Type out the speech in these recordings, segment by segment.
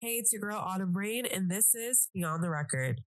Hey, it's your girl Autumn Rain, and this is Beyond the Record.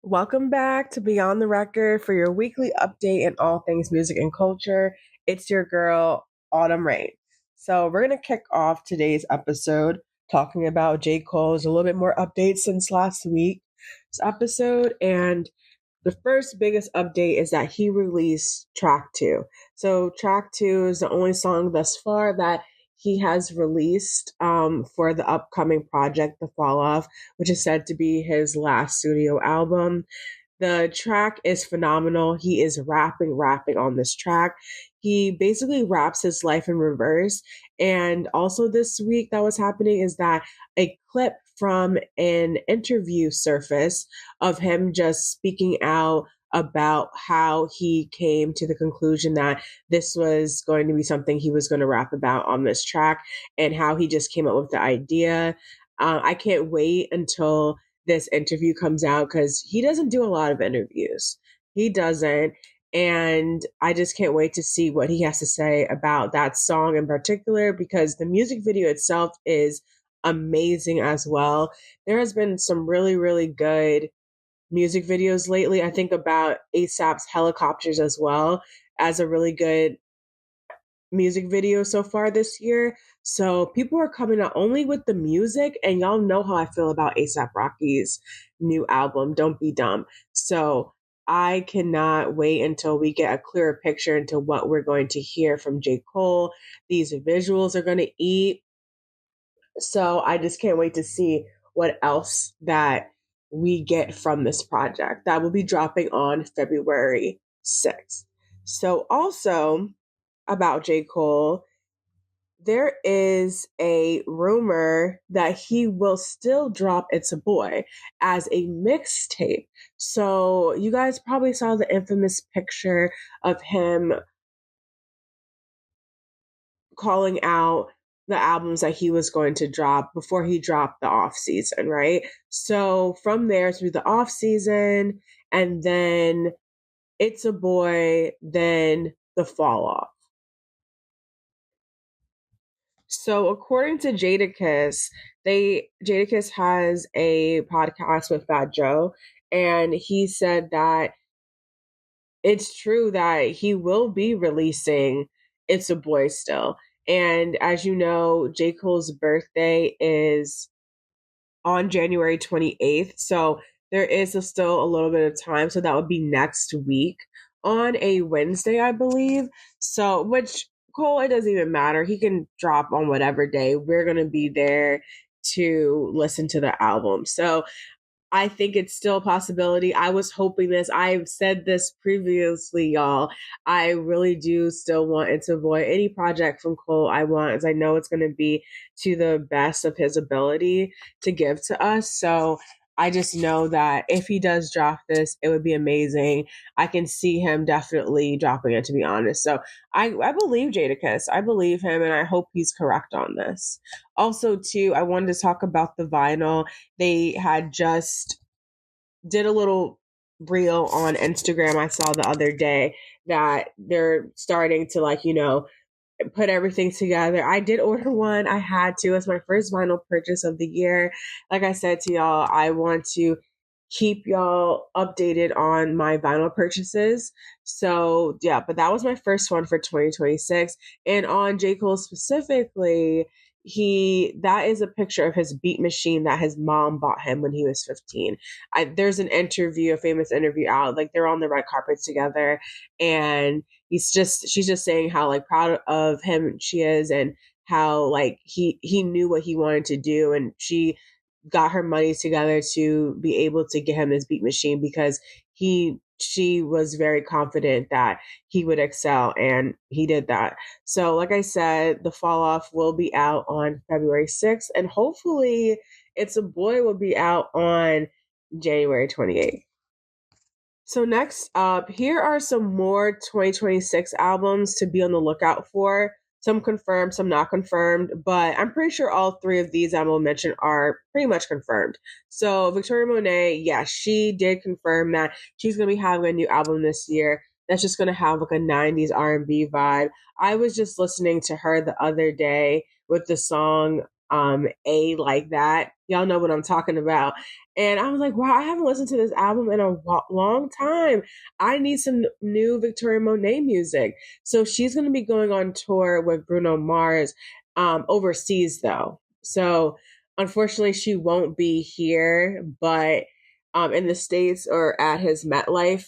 Welcome back to Beyond the Record for your weekly update in all things music and culture. It's your girl Autumn Rain. So we're gonna kick off today's episode talking about J. Cole's a little bit more updates since last week's episode, and the first biggest update is that he released track two. So track two is the only song thus far that he has released for the upcoming project, The Fall Off, which is said to be his last studio album. The track is phenomenal. He is rapping on this track. He basically raps his life in reverse. And also this week that was happening is that a clip from an interview surfaced of him just speaking out about how he came to the conclusion that this was going to be something he was going to rap about on this track and how he just came up with the idea. I can't wait until this interview comes out because he doesn't do a lot of interviews. He doesn't. And I just can't wait to see what he has to say about that song in particular because the music video itself is amazing as well. There has been some really, really good music videos lately. I think about ASAP's Helicopters as well as a really good music video so far this year. So people are coming not only with the music, and y'all know how I feel about ASAP Rocky's new album, Don't Be Dumb. So I cannot wait until we get a clearer picture into what we're going to hear from J. Cole. These visuals are going to eat. So I just can't wait to see what else that we get from this project that will be dropping on February 6th. So also about J. Cole, there is a rumor that he will still drop It's a Boy as a mixtape. So you guys probably saw the infamous picture of him calling out the albums that he was going to drop before he dropped the off season, right? So from there through the off season and then It's a Boy, then the fall off. So according to Jadakiss has a podcast with Fat Joe, and he said that it's true that he will be releasing It's a Boy still. And as you know, J. Cole's birthday is on January 28th. So there is still a little bit of time. So that would be next week on a Wednesday, I believe. So, which Cole, it doesn't even matter. He can drop on whatever day. We're going to be there to listen to the album. So I think it's still a possibility. I was hoping this. I've said this previously, y'all. I really do still want it to avoid any project from Cole I want, as I know it's going to be to the best of his ability to give to us. So I just know that if he does drop this, it would be amazing. I can see him definitely dropping it, to be honest. So I believe Jadakiss. I believe him, and I hope he's correct on this. Also, too, I wanted to talk about the vinyl. They had just did a little reel on Instagram I saw the other day that they're starting to put everything together. I did order one. I had to. It's my first vinyl purchase of the year. Like I said to y'all, I want to keep y'all updated on my vinyl purchases. So yeah, but that was my first one for 2026. And on J. Cole specifically, that is a picture of his beat machine that his mom bought him when he was 15. There's an interview, a famous interview out, like they're on the red carpet together, and she's just saying how like proud of him she is, and how like he knew what he wanted to do, and she got her money together to be able to get him this beat machine because she was very confident that he would excel, and he did that. So like I said, the fall off will be out on February 6th, and hopefully It's a Boy will be out on January 28th. So next up, here are some more 2026 albums to be on the lookout for. Some confirmed, some not confirmed, but I'm pretty sure all three of these I will mention are pretty much confirmed. So Victoria Monet, yes, she did confirm that she's going to be having a new album this year. That's just going to have like a 90s R&B vibe. I was just listening to her the other day with the song A Like That. Y'all know what I'm talking about. And I was like, wow, I haven't listened to this album in a long time. I need some new Victoria Monet music. So she's going to be going on tour with Bruno Mars overseas, though. So unfortunately, she won't be here, but in the States or at his MetLife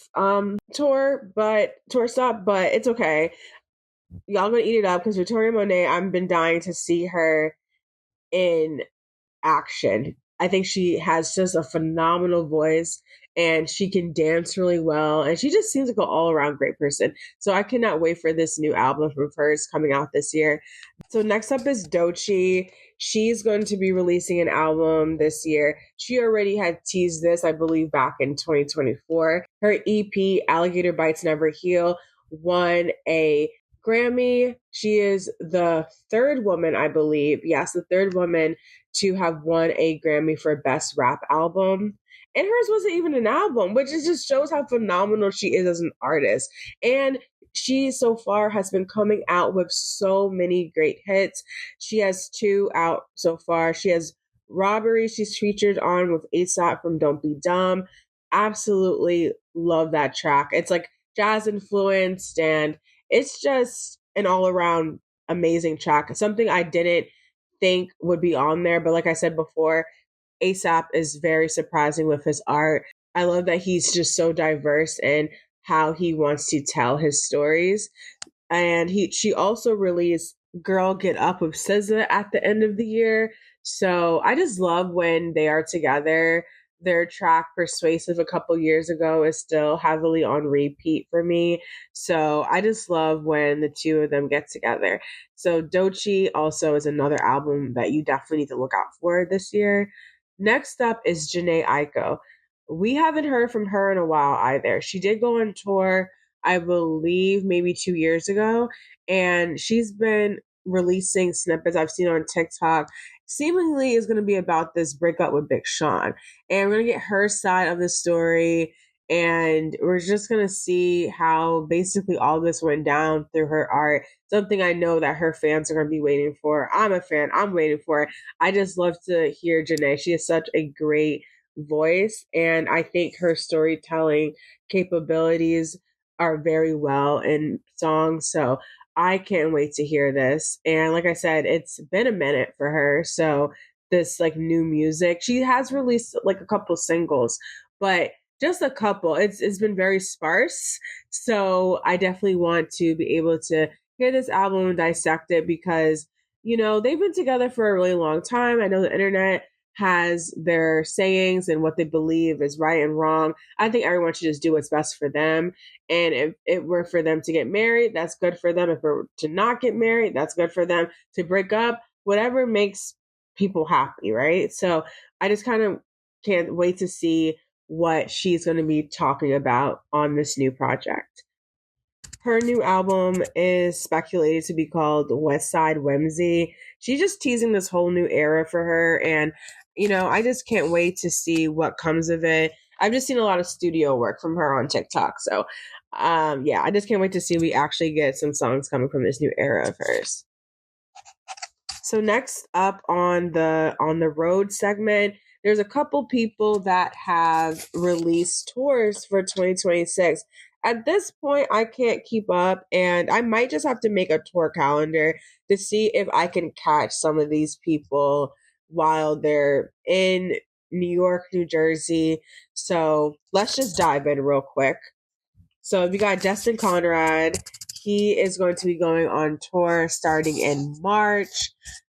tour stop. But it's okay. Y'all gonna eat it up because Victoria Monet, I've been dying to see her in action. I think she has just a phenomenal voice and she can dance really well. And she just seems like an all around great person. So I cannot wait for this new album from hers coming out this year. So next up is Doechii. She's going to be releasing an album this year. She already had teased this, I believe, back in 2024. Her EP, Alligator Bites Never Heal, won a Grammy. She is the third woman, I believe. Yes, the third woman to have won a Grammy for Best Rap Album. And hers wasn't even an album, which just shows how phenomenal she is as an artist. And she so far has been coming out with so many great hits. She has two out so far. She has Robbery, she's featured on with ASAP from Don't Be Dumb. Absolutely love that track. It's like jazz influenced and it's just an all around amazing track. Something I didn't think would be on there, but like I said before, ASAP is very surprising with his art. I love that he's just so diverse in how he wants to tell his stories. And she also released Girl Get Up with SZA at the end of the year. So I just love when they are together. Their track Persuasive a couple years ago is still heavily on repeat for me. So I just love when the two of them get together. So Doechii also is another album that you definitely need to look out for this year. Next up is Jhené Aiko. We haven't heard from her in a while either. She did go on tour, I believe, maybe 2 years ago, and she's been releasing snippets I've seen on TikTok. Seemingly is going to be about this breakup with Big Sean, and we're going to get her side of the story, and we're just going to see how basically all this went down through her art. Something I know that her fans are going to be waiting for. I'm a fan. I'm waiting for it. I just love to hear Jhené. She has such a great voice, and I think her storytelling capabilities are very well in songs. So I can't wait to hear this. And like I said, it's been a minute for her. So this like new music, she has released like a couple singles, but just a couple. It's been very sparse. So I definitely want to be able to hear this album and dissect it because they've been together for a really long time. I know the internet has their sayings and what they believe is right and wrong. I think everyone should just do what's best for them. And if it were for them to get married, that's good for them. If it were to not get married, that's good for them. To break up, whatever makes people happy, right? So I just kind of can't wait to see what she's going to be talking about on this new project. Her new album is speculated to be called West Side Whimsy. She's just teasing this whole new era for her. And, I just can't wait to see what comes of it. I've just seen a lot of studio work from her on TikTok. So, yeah, I just can't wait to see we actually get some songs coming from this new era of hers. So next up on the road segment, there's a couple people that have released tours for 2026. At this point, I can't keep up, and I might just have to make a tour calendar to see if I can catch some of these people while they're in New York, New Jersey. So let's just dive in real quick. So we got Justin Conrad. He is going to be going on tour starting in March.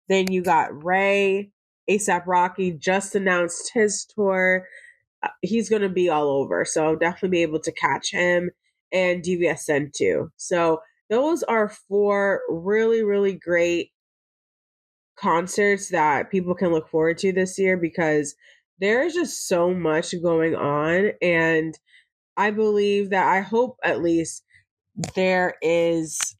Then you got Ray. ASAP Rocky just announced his tour. He's going to be all over. So I'll definitely be able to catch him and DVSN too. So those are four really, really great concerts that people can look forward to this year because there's just so much going on. And I believe that I hope at least there is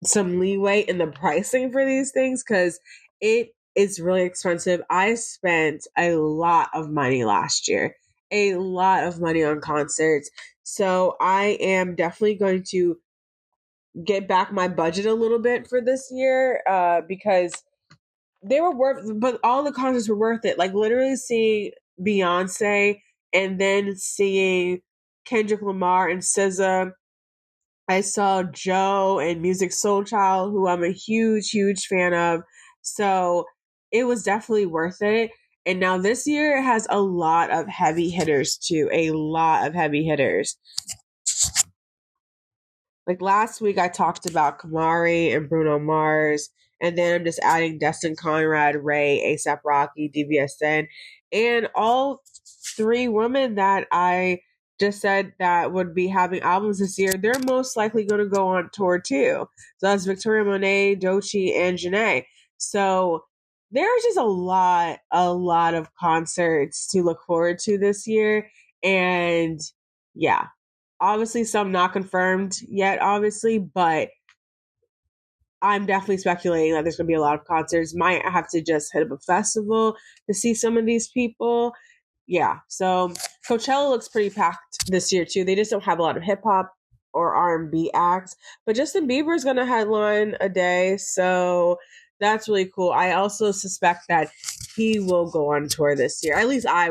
some leeway in the pricing for these things because it is really expensive. I spent a lot of money last year, a lot of money on concerts. So I am definitely going to get back my budget a little bit for this year because they were but all the concerts were worth it. Like literally seeing Beyonce and then seeing Kendrick Lamar and SZA. I saw Joe and Music Soul Child, who I'm a huge, huge fan of. So it was definitely worth it. And now this year has a lot of heavy hitters too. A lot of heavy hitters. Like last week, I talked about Kamari and Bruno Mars, and then I'm just adding Destin Conrad, Ray, ASAP Rocky, DVSN, and all three women that I just said that would be having albums this year. They're most likely going to go on tour too. So that's Victoria Monet, Doechii, and Janae. So there's just a lot of concerts to look forward to this year, and yeah, obviously some not confirmed yet, obviously, but I'm definitely speculating that there's going to be a lot of concerts. Might have to just hit up a festival to see some of these people. Yeah, so Coachella looks pretty packed this year too. They just don't have a lot of hip hop or R&B acts, but Justin Bieber is going to headline a day, so that's really cool. I also suspect that he will go on tour this year. At least I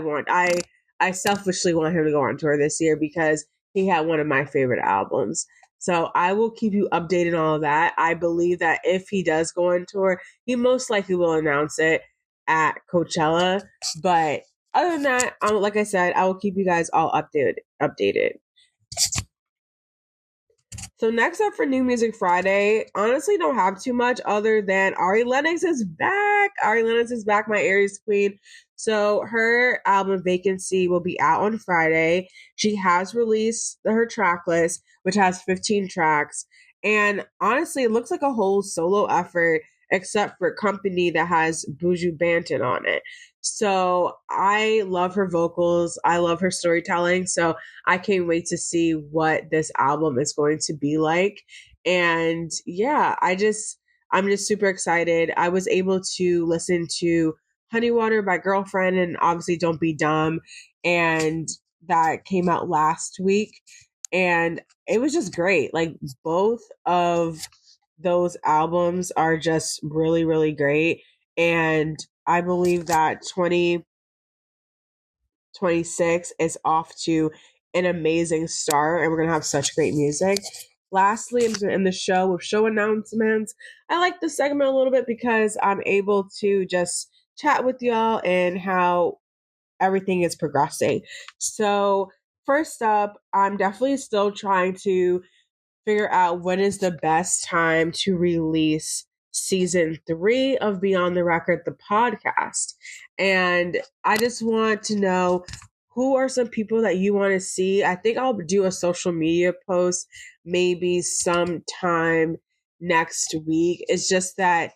selfishly want him to go on tour this year because he had one of my favorite albums. So I will keep you updated on all of that. I believe that if he does go on tour, he most likely will announce it at Coachella. But other than that, like I said, I will keep you guys all updated. So next up for New Music Friday, honestly don't have too much other than Ari Lennox is back. Ari Lennox is back, my Aries queen. So her album Vacancy will be out on Friday. She has released her track list, which has 15 tracks. And honestly, it looks like a whole solo effort, except for Company that has Buju Banton on it. So I love her vocals. I love her storytelling. So I can't wait to see what this album is going to be like. And yeah, I'm just super excited. I was able to listen to Honey Water by Girlfriend and obviously Don't Be Dumb. And that came out last week. And it was just great. Like both of those albums are just really, really great. And I believe that 2026 is off to an amazing start and we're going to have such great music. Lastly, I'm going to end the show with show announcements. I like this segment a little bit because I'm able to just chat with y'all and how everything is progressing. So, first up, I'm definitely still trying to figure out when is the best time to release season 3 of Beyond the Record, the podcast. And I just want to know who are some people that you want to see. I think I'll do a social media post maybe sometime next week. It's just that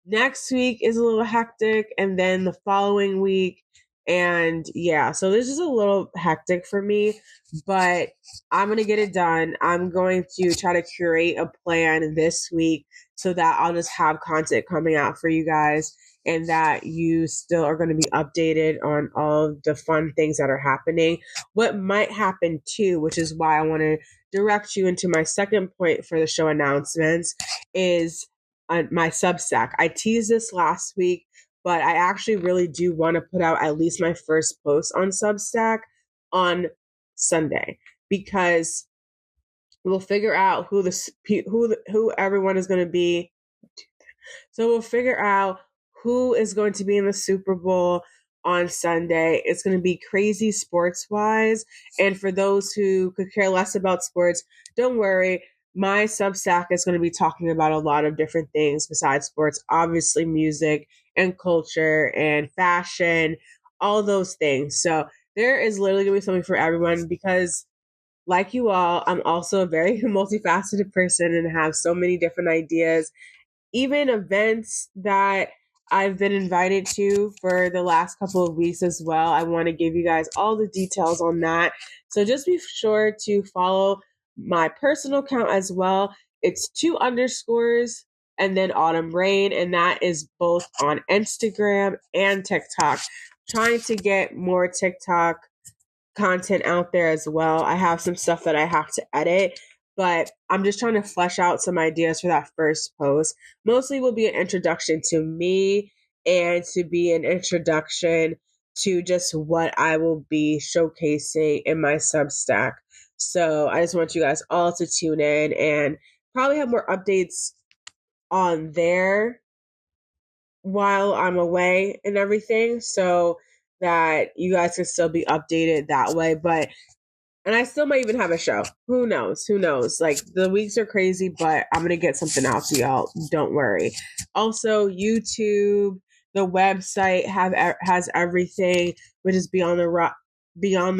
next week is a little hectic and then the following week. And yeah, so this is a little hectic for me, but I'm going to get it done. I'm going to try to curate a plan this week so that I'll just have content coming out for you guys and that you still are going to be updated on all of the fun things that are happening. What might happen too, which is why I want to direct you into my second point for the show announcements, is my Substack. I teased this last week, but I actually really do want to put out at least my first post on Substack on Sunday because we'll figure out who everyone is going to be. So we'll figure out who is going to be in the Super Bowl on Sunday. It's going to be crazy sports wise. And for those who could care less about sports, don't worry. My Substack is going to be talking about a lot of different things besides sports, obviously music and culture and fashion, all those things. So there is literally going to be something for everyone because like you all, I'm also a very multifaceted person and have so many different ideas, even events that I've been invited to for the last couple of weeks as well. I want to give you guys all the details on that. So just be sure to follow my personal account as well. It's two underscores and then Autumn Rain, and that is both on Instagram and TikTok. Trying to get more TikTok content out there as well. I have some stuff that I have to edit, but I'm just trying to flesh out some ideas for that first post. Mostly will be an introduction to me and to be an introduction to just what I will be showcasing in my Substack. So I just want you guys all to tune in and probably have more updates on there while I'm away and everything so that you guys can still be updated that way. But and I still might even have a show. Who knows? Who knows? Like the weeks are crazy, but I'm gonna get something out to y'all. Don't worry. Also, YouTube, the website has everything, which is beyond the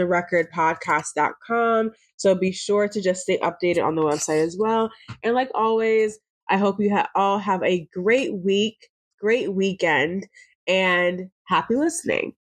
record podcast.com. So be sure to just stay updated on the website as well. And like always, I hope you all have a great week, great weekend, and happy listening.